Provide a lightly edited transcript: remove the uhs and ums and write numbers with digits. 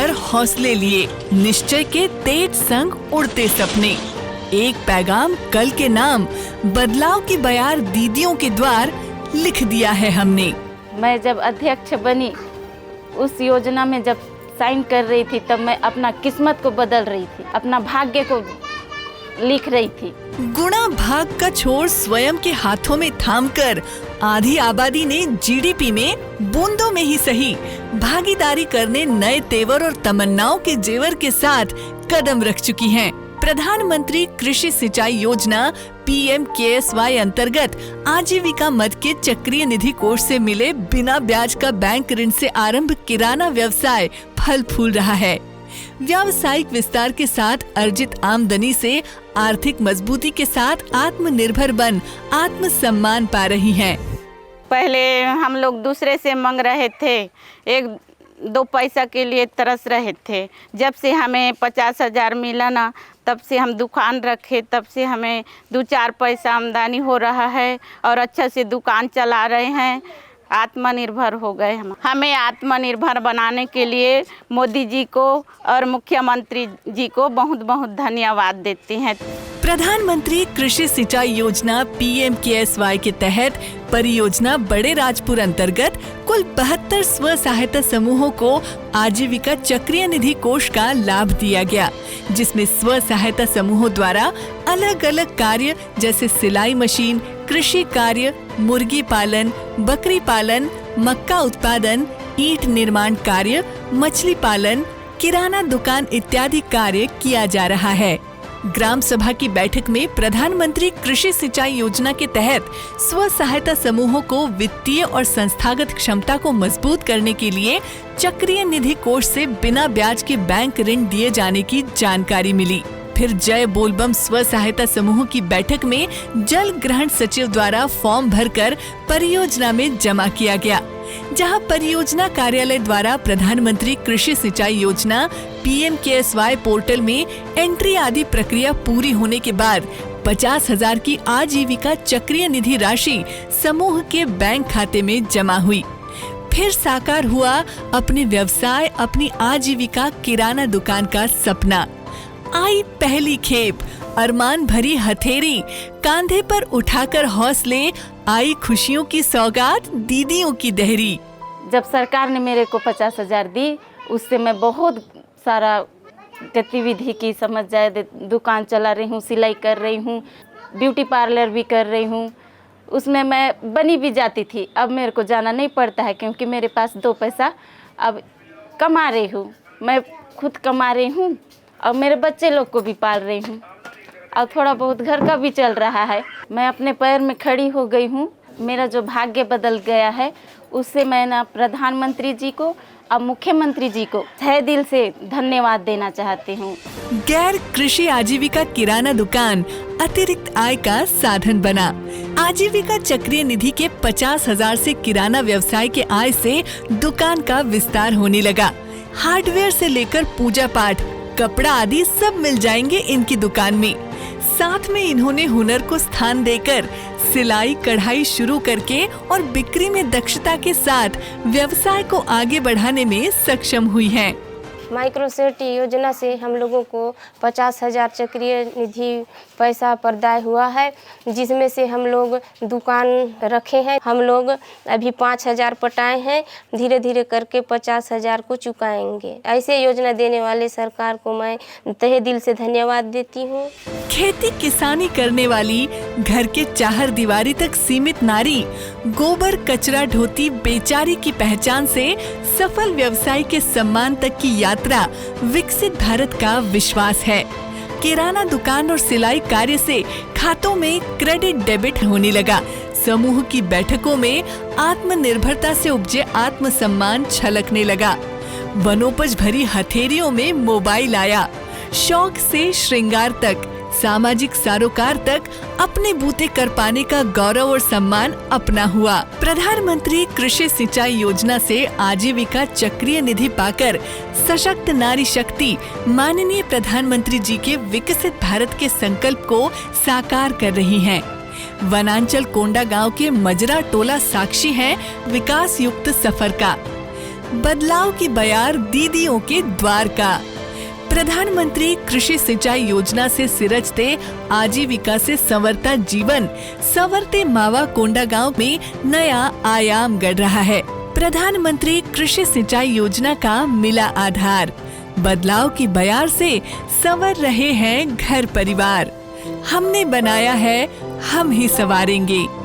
भर हौसले लिए, निश्चय के तेज संग उड़ते सपने। एक पैगाम कल के नाम, बदलाव की बयार दीदियों के द्वार लिख दिया है हमने। मैं जब अध्यक्ष बनी, उस योजना में जब साइन कर रही थी, तब मैं अपना किस्मत को बदल रही थी, अपना भाग्य को लिख रही थी। गुणा भाग का छोर स्वयं के हाथों में थामकर आधी आबादी ने जीडीपी में बूंदों में ही सही भागीदारी करने नए तेवर और तमन्नाओं के जेवर के साथ कदम रख चुकी हैं। प्रधानमंत्री कृषि सिंचाई योजना PMKSY अंतर्गत आजीविका मद के चक्रीय निधि कोष से मिले बिना ब्याज का बैंक ऋण से आरंभ किराना व्यवसाय फल फूल रहा है। व्यावसायिक विस्तार के साथ अर्जित आमदनी से आर्थिक मजबूती के साथ आत्मनिर्भर बन आत्म सम्मान पा रही हैं। पहले हम लोग दूसरे से मांग रहे थे, एक दो पैसा के लिए तरस रहे थे। जब से हमें 50,000 मिला ना, तब से हम दुकान रखे, तब से हमें 2-4 पैसा आमदनी हो रहा है और अच्छा से दुकान चला रहे हैं। आत्मनिर्भर हो गए हमें आत्मनिर्भर बनाने के लिए मोदी जी को और मुख्यमंत्री जी को बहुत बहुत धन्यवाद देते हैं। प्रधानमंत्री कृषि सिंचाई योजना PMKSY के तहत परियोजना बड़े राजपुर अंतर्गत कुल 72 स्व सहायता समूहों को आजीविका चक्रीय निधि कोष का लाभ दिया गया, जिसमें स्व सहायता समूहों द्वारा अलग अलग कार्य जैसे सिलाई मशीन, कृषि कार्य, मुर्गी पालन, बकरी पालन, मक्का उत्पादन, ईंट निर्माण कार्य, मछली पालन, किराना दुकान इत्यादि कार्य किया जा रहा है। ग्राम सभा की बैठक में प्रधानमंत्री कृषि सिंचाई योजना के तहत स्व सहायता समूहों को वित्तीय और संस्थागत क्षमता को मजबूत करने के लिए चक्रीय निधि कोष से बिना ब्याज के बैंक ऋण दिए जाने की जानकारी मिली। फिर जय बोलबम स्व सहायता समूहों की बैठक में जल ग्रहण सचिव द्वारा फॉर्म भरकर परियोजना में जमा किया गया, जहां परियोजना कार्यालय द्वारा प्रधानमंत्री कृषि सिंचाई योजना PMKSY पोर्टल में एंट्री आदि प्रक्रिया पूरी होने के बाद 50,000 की आजीविका चक्रीय निधि राशि समूह के बैंक खाते में जमा हुई। फिर साकार हुआ अपने व्यवसाय, अपनी आजीविका किराना दुकान का सपना। आई पहली खेप, अरमान भरी हथेरी, कांधे पर उठाकर हौसले, आई खुशियों की सौगात, दीदियों की दहरी। जब सरकार ने मेरे को 50,000 दी, उससे मैं बहुत सारा गतिविधि की, समझ जाए, दुकान चला रही हूँ, सिलाई कर रही हूँ, ब्यूटी पार्लर भी कर रही हूँ। उसमें मैं बनी भी जाती थी। अब मेरे को जाना नहीं पड़ता है, क्योंकि मेरे पास 2 पैसा अब कमा रही हूँ। मैं खुद कमा रही हूँ और मेरे बच्चे लोग को भी पाल रही हूँ और थोड़ा बहुत घर का भी चल रहा है। मैं अपने पैर में खड़ी हो गई हूँ। मेरा जो भाग्य बदल गया है, उससे मैं ना प्रधानमंत्री जी को और मुख्यमंत्री जी को तहे दिल से धन्यवाद देना चाहती हूँ। गैर कृषि आजीविका किराना दुकान अतिरिक्त आय का साधन बना। आजीविका चक्रीय निधि के 50,000 से किराना व्यवसाय के आय से दुकान का विस्तार होने लगा। हार्डवेयर से लेकर पूजा पाठ, कपड़ा आदि सब मिल जाएंगे इनकी दुकान में। साथ में इन्होंने हुनर को स्थान देकर सिलाई कढ़ाई शुरू करके और बिक्री में दक्षता के साथ व्यवसाय को आगे बढ़ाने में सक्षम हुई हैं। माइक्रोसेट योजना से हम लोगों को 50,000 चक्रीय निधि पैसा प्रदाय हुआ है, जिसमें से हम लोग दुकान रखे हैं। हम लोग अभी 5,000 पटाए हैं, धीरे धीरे करके 50,000 को चुकाएंगे। ऐसे योजना देने वाले सरकार को मैं तहे दिल से धन्यवाद देती हूँ। खेती किसानी करने वाली, घर के चाहर दीवारी तक सीमित नारी, गोबर कचरा ढोती बेचारी की पहचान से सफल व्यवसाय के सम्मान तक की यात्रा विकसित भारत का विश्वास है। किराना दुकान और सिलाई कार्य से खातों में क्रेडिट डेबिट होने लगा। समूह की बैठकों में आत्मनिर्भरता से उपजे आत्मसम्मान छलकने लगा। वनोपज भरी हथेलियों में मोबाइल आया। शौक से श्रृंगार तक, सामाजिक सरोकार तक अपने बूते कर पाने का गौरव और सम्मान अपना हुआ। प्रधानमंत्री कृषि सिंचाई योजना से आजीविका चक्रीय निधि पाकर सशक्त नारी शक्ति माननीय प्रधानमंत्री जी के विकसित भारत के संकल्प को साकार कर रही हैं। वनांचल कोंडा गांव के मजरा टोला साक्षी है विकास युक्त सफर का। बदलाव की बयार दीदियों के द्वार का। प्रधानमंत्री कृषि सिंचाई योजना से सिरजते आजीविका से संवरता जीवन संवरते मावा कोंडा गांव में नया आयाम गढ़ रहा है। प्रधानमंत्री कृषि सिंचाई योजना का मिला आधार, बदलाव की बयार से संवर रहे हैं घर परिवार। हमने बनाया है, हम ही संवारेंगे।